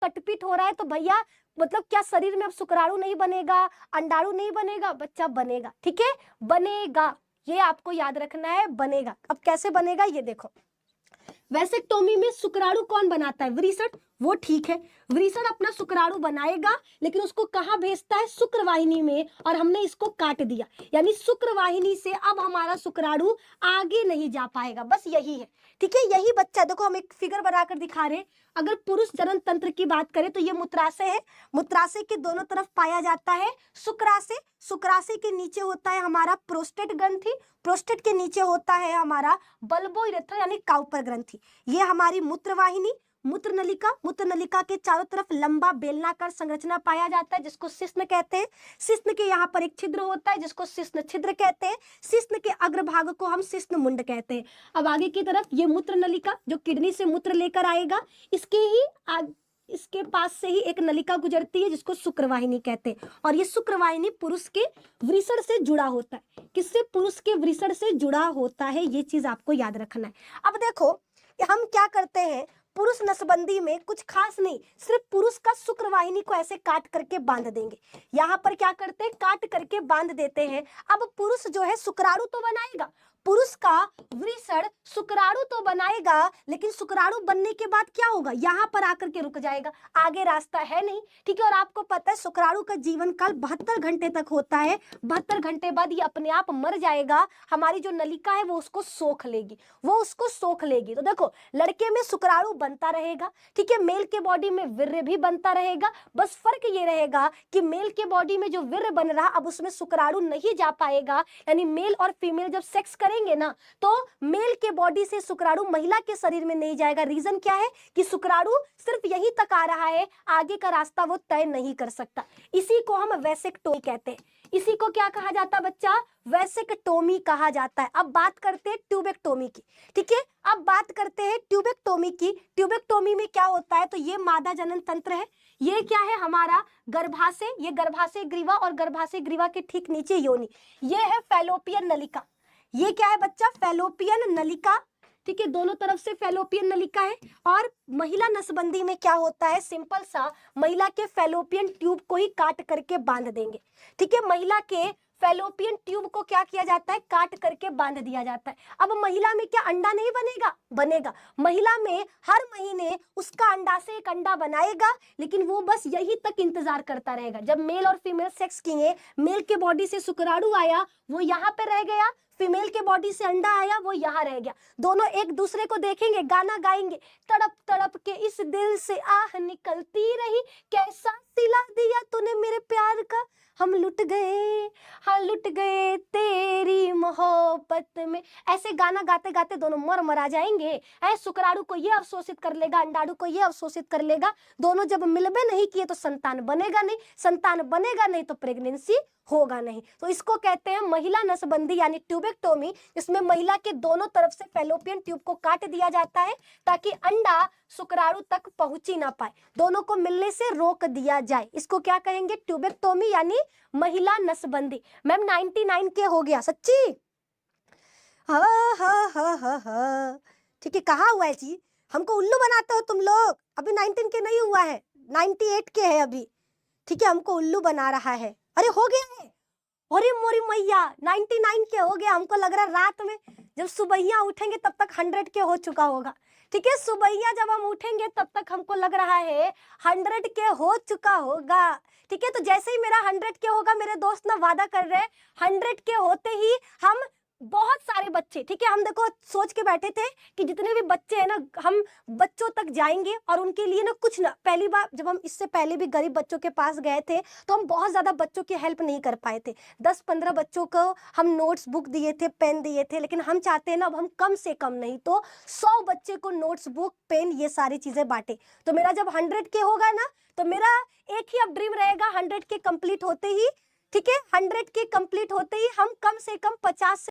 कटपीट हो रहा है तो भैया मतलब क्या शरीर में अब शुक्राणु नहीं बनेगा, अंडाणु नहीं बनेगा? बच्चा बनेगा, ठीक है, बनेगा, ये आपको याद रखना है, बनेगा। अब कैसे बनेगा ये देखो, वैसेक्टोमी में शुक्राणु कौन बनाता है? वृषण, वो ठीक है, वृषण अपना शुक्राणु बनाएगा, लेकिन उसको कहाँ भेजता है? शुक्रवाहिनी में, और हमने इसको काट दिया, यानी शुक्रवाहिनी से अब हमारा शुक्राणु आगे नहीं जा पाएगा, बस यही है, ठीक है, यही बच्चा। देखो हम एक फिगर बनाकर दिखा रहे हैं। अगर पुरुष जनन तंत्र की बात करें तो ये मूत्राशय है, मूत्राशय के दोनों तरफ पाया जाता है शुक्राशय, शुक्राशय के नीचे होता है हमारा प्रोस्टेट ग्रंथि, प्रोस्टेट के नीचे होता है हमारा बल्बो यूरेथ्रा यानी काउपर ग्रंथि। ये हमारी मूत्रवाहिनी, मूत्र नलिका, मूत्र नलिका के चारों तरफ लंबा बेलनाकार संरचना पाया जाता है जिसको शिश्न कहते हैं। शिश्न के यहाँ पर एक छिद्र होता है जिसको शिश्न छिद्र कहते हैं। शिश्न के अग्रभाग को हम शिश्न मुंड कहते हैं। अब आगे की तरफ ये मूत्र नलिका जो किडनी से मूत्र लेकर आएगा, इसके पास से ही एक नलिका गुजरती है जिसको शुक्रवाहिनी कहते हैं, और ये शुक्रवाहिनी पुरुष के वृषण से जुड़ा होता है। किससे? पुरुष के वृषण से जुड़ा होता है, ये चीज आपको याद रखना है। अब देखो हम क्या करते हैं, पुरुष नसबंदी में कुछ खास नहीं, सिर्फ पुरुष का शुक्रवाहिनी को ऐसे काट करके बांध देंगे। यहाँ पर क्या करते हैं? काट करके बांध देते हैं। अब पुरुष जो है शुक्राणु तो बनाएगा, पुरुष का वृषण शुक्राणु तो बनाएगा, लेकिन शुक्राणु बनने के बाद क्या होगा? यहाँ पर आकर के रुक जाएगा, आगे रास्ता है नहीं, ठीक है। और आपको पता है शुक्राणु का जीवन काल 72 घंटे तक होता है, 72 घंटे बाद ये अपने आप मर जाएगा। हमारी जो नलिका है वो उसको सोख लेगी, वो उसको सोख लेगी। तो देखो लड़के में शुक्राणु बनता रहेगा, ठीक है, मेल के बॉडी में वीर्य भी बनता रहेगा, बस फर्क ये रहेगा कि मेल के बॉडी में जो वीर्य बन रहा अब उसमें शुक्राणु नहीं जा पाएगा, यानी मेल और फीमेल जब सेक्स करेंगे ना तो मेल के बॉडी से शुक्राणु महिला के शरीर में नहीं जाएगा। रीजन क्या है? कि शुक्राणु सिर्फ यहीं तक आ रहा है, आगे का रास्ता वो तय नहीं कर सकता। इसी को हम वैसेक्टोमी कहते हैं। इसी को क्या कहा जाता है बच्चा? वैसेक्टोमी कहा जाता है। अब बात करते हैं ट्यूबेक्टोमी की, ठीक है, अब बात करते हैं ट्यूबेक्टोमी की। ट्यूबेक्टोमी में क्या होता है? तो ये मादा जनन तंत्र है, ये क्या है? हमारा गर्भाशय, ये गर्भाशय ग्रीवा और गर्भाशय ग्रीवा के ठीक नीचे योनि, ये है फैलोपियन नलिका। ये क्या है बच्चा? फैलोपियन नलिका, ठीक है, दोनों तरफ से फैलोपियन नलिका है। और महिला नसबंदी में क्या होता है? सिंपल सा महिला के फैलोपियन ट्यूब को ही काट करके बांध देंगे, ठीक है, महिला के फैलोपियन ट्यूब को क्या किया जाता है? काट करके बांध दिया जाता है। अब महिला में क्या अंडा नहीं बनेगा? बनेगा। महिला में हर महीने उसका अंडा से एक अंडा बनाएगा, लेकिन वो बस यही तक इंतजार करता रहेगा। जब मेल और फीमेल सेक्स किए, मेल के बॉडी से शुक्राणु आया, वो यहाँ पे रह गया, फीमेल के बॉडी से अंडा आया, वो यहाँ रह गया। दोनों एक दूसरे को देखेंगे, गाना गाएंगे, तड़प तड़प के इस दिल से आह निकलती रही, कैसा सिला दिया तूने मेरे प्यार का, हम लुट गए, हाँ लुट गए तेरी मोहब्बत में। ऐसे गाना गाते गाते दोनों मर मरा जाएंगे। ऐ शुक्राणु को ये अवशोषित कर लेगा, अंडाणु को ये अवशोषित कर लेगा। दोनों जब मिलबे नहीं किए तो संतान बनेगा नहीं, संतान बनेगा नहीं तो प्रेगनेंसी होगा नहीं। तो इसको कहते हैं महिला नसबंदी यानी ट्यूबेक्टोमी, जिसमें महिला के दोनों तरफ से फैलोपियन ट्यूब को काट दिया जाता है ताकि अंडा शुक्राणु तक पहुंच ही ना पाए, दोनों को मिलने से रोक दिया जाए। इसको क्या कहेंगे? ट्यूबेक्टोमी यानी महिला नसबंदी। मैम 99 के हो गया सच्ची? हा हा हा हा हा, ठीक है, कहाँ हुआ है जी? हमको उल्लू बनाते हो तुम लोग। अभी 19 के नहीं हुआ है, 98 के है अभी, ठीक है, हमको उल्लू बना रहा है। अरे हो गया है, अरे मोरी मैया 99 के हो गया। हमको लग रहा है रात में जब सुबहिया उठेंगे तब तक 100 के हो चुका होगा, ठीक है, सुबहिया जब हम उठेंगे तब तक हमको लग रहा है 100 के हो चुका होगा, ठीक है। तो जैसे ही मेरा 100 के होगा, मेरे दोस्त ना वादा कर रहे हैं 100 के होते ही हम बहुत सारे बच्चे, ठीक है, हम देखो सोच के बैठे थे कि जितने भी बच्चे हैं ना हम बच्चों तक जाएंगे और उनके लिए ना कुछ ना, पहली बार जब हम इससे पहले भी गरीब बच्चों के पास गए थे तो हम बहुत ज्यादा बच्चों की हेल्प नहीं कर पाए थे। 10-15 बच्चों को हम नोट्स बुक दिए थे, पेन दिए थे, लेकिन हम चाहते हैं ना अब हम कम से कम नहीं तो 100 बच्चे को नोट्स बुक पेन ये सारी चीजें बांटे। तो मेरा जब 100 के होगा ना तो मेरा एक ही अब ड्रीम रहेगा, 100 के कंप्लीट होते ही, ठीक है, 100 के कंप्लीट होते ही हम कम से कम 50 से